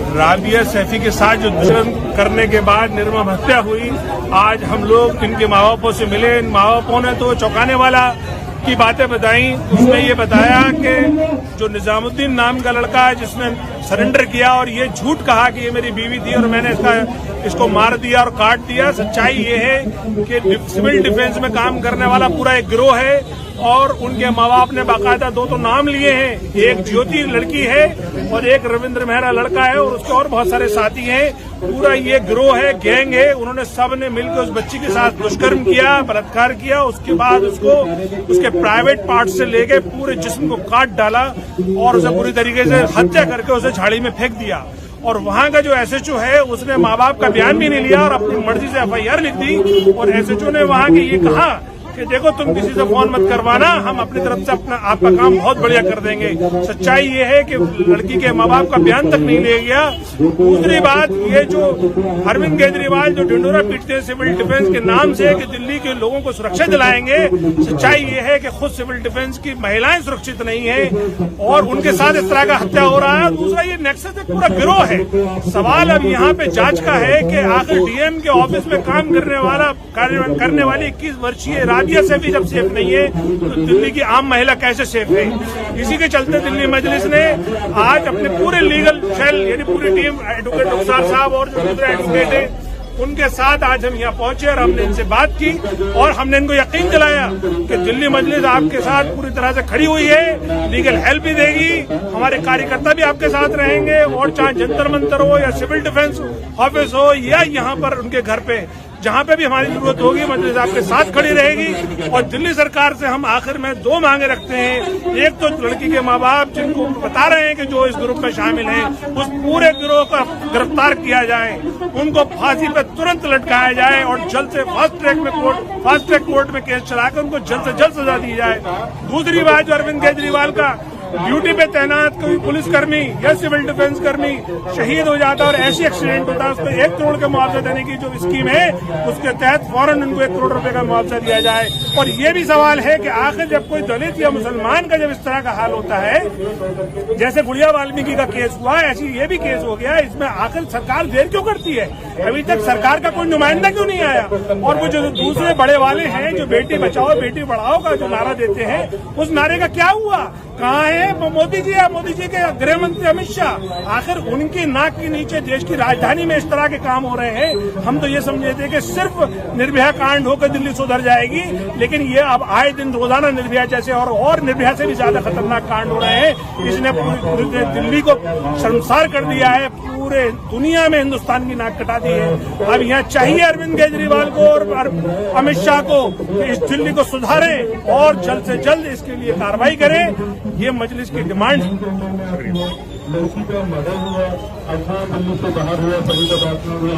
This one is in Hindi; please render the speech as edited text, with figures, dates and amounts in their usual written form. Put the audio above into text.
राबिया सैफी के साथ जो दुष्कर्म करने के बाद निर्मम हत्या हुई, आज हम लोग इनके माँ बापों से मिले। इन माँ बापों ने तो चौंकाने वाला की बातें बताई। उसने ये बताया कि जो निजामुद्दीन नाम का लड़का है जिसने सरेंडर किया और ये झूठ कहा कि ये मेरी बीवी थी और मैंने इसको मार दिया और काट दिया। सच्चाई ये है कि सिविल डिफेंस में काम करने वाला पूरा एक गिरोह है और उनके माँ बाप ने बाकायदा दो तो नाम लिए हैं। एक ज्योति लड़की है और एक रविंद्र मेहरा लड़का है और उसके और बहुत सारे साथी हैं। पूरा ये गिरोह है, गैंग है। उन्होंने सब ने मिलकर उस बच्ची के साथ दुष्कर्म किया, बलात्कार किया। उसके बाद उसको उसके प्राइवेट पार्ट से लेके पूरे जिस्म को काट डाला और उसे पूरी तरीके से हत्या करके उसे झाड़ी में फेंक दिया। और वहाँ का जो एसएचओ है उसने माँ बाप का बयान भी नहीं लिया और अपनी मर्जी से एफआईआर लिख दी। और एसएचओ ने वहाँ के ये कहा कि देखो तुम किसी से फोन मत करवाना, हम अपनी तरफ से आपका काम बहुत बढ़िया कर देंगे। सच्चाई ये है कि लड़की के माँ बाप का बयान तक नहीं लिया गया। दूसरी बात, ये जो अरविंद केजरीवाल जो ढिंढोरा पीटते हैं सिविल डिफेंस के नाम से कि दिल्ली के लोगों को सुरक्षा दिलाएंगे, सच्चाई ये है कि खुद सिविल डिफेंस की महिलाएं सुरक्षित नहीं है और उनके साथ इस तरह का हत्या हो रहा है। दूसरा, ये नेक्सस एक पूरा गिरोह है। सवाल अब यहाँ पे जांच का है कि आखिर डीएम के ऑफिस में काम करने वाली 21 वर्षीय राबिया सैफी जब सेफ नहीं है तो दिल्ली की आम महिला कैसे सेफ है। इसी के चलते दिल्ली मजलिस ने आज अपने पूरे लीगल सेल यानी पूरी टीम, एडवोकेट रुखसार साहब और जो दूसरे एडवोकेट है उनके साथ आज हम यहाँ पहुंचे और हमने इनसे बात की और हमने इनको यकीन दिलाया कि दिल्ली मजलिस आपके साथ पूरी तरह से खड़ी हुई है, लीगल हेल्प भी देगी, हमारे कार्यकर्ता भी आपके साथ रहेंगे और चाहे जंतर मंतर हो या सिविल डिफेंस ऑफिस हो या यहाँ पर उनके घर पे जहाँ पे भी हमारी जरूरत होगी मजलिस आपके साथ खड़ी रहेगी। और दिल्ली सरकार से हम आखिर में दो मांगे रखते हैं। एक तो लड़की के माँ बाप जिनको बता रहे हैं कि जो इस ग्रुप में शामिल हैं उस पूरे गिरोह का गिरफ्तार किया जाए, उनको फांसी पे तुरंत लटकाया जाए और जल्द से फास्ट ट्रैक कोर्ट में केस चलाकर उनको जल्द से जल्द सजा दी जाए। दूसरी बात, जो अरविंद केजरीवाल का ड्यूटी पे तैनात कोई पुलिसकर्मी या सिविल डिफेंस कर्मी शहीद हो जाता और ऐसी एक्सीडेंट होता है उसको 1 करोड़ का मुआवजा देने की जो स्कीम है उसके तहत फौरन उनको 1 करोड़ रुपए का मुआवजा दिया जाए। और ये भी सवाल है कि आखिर जब कोई दलित या मुसलमान का जब इस तरह का हाल होता है, जैसे गुड़िया वाल्मीकि का केस हुआ, ऐसी ये भी केस हो गया, इसमें आखिर सरकार देर क्यों करती है? अभी तक सरकार का कोई नुमाइंदा क्यों नहीं आया? और वो जो दूसरे बड़े वाले हैं जो बेटी बचाओ बेटी पढ़ाओ का जो नारा देते हैं, उस नारे का क्या हुआ? कहाँ है मोदी जी या मोदी जी के गृह मंत्री अमित शाह? आखिर उनकी नाक के नीचे देश की राजधानी में इस तरह के काम हो रहे हैं। हम तो ये समझे थे कि सिर्फ निर्भया कांड होकर दिल्ली सुधर जाएगी, लेकिन ये अब आए दिन रोजाना निर्भया जैसे और निर्भया से भी ज्यादा खतरनाक कांड हो रहे हैं। इसने पूरी दिल्ली को शर्मसार कर दिया है, पूरे दुनिया में हिंदुस्तान की नाक कटा दी है। अब यहाँ चाहिए अरविंद केजरीवाल को और अमित शाह को कि इस दिल्ली को सुधारें और जल्द से जल्द इसके लिए कार्रवाई करें। ये मजलिस की डिमांड है। लड़की का मर्डर हुआ, अर्थात दिल्ली से बाहर हुआ, सभी का बात हुआ।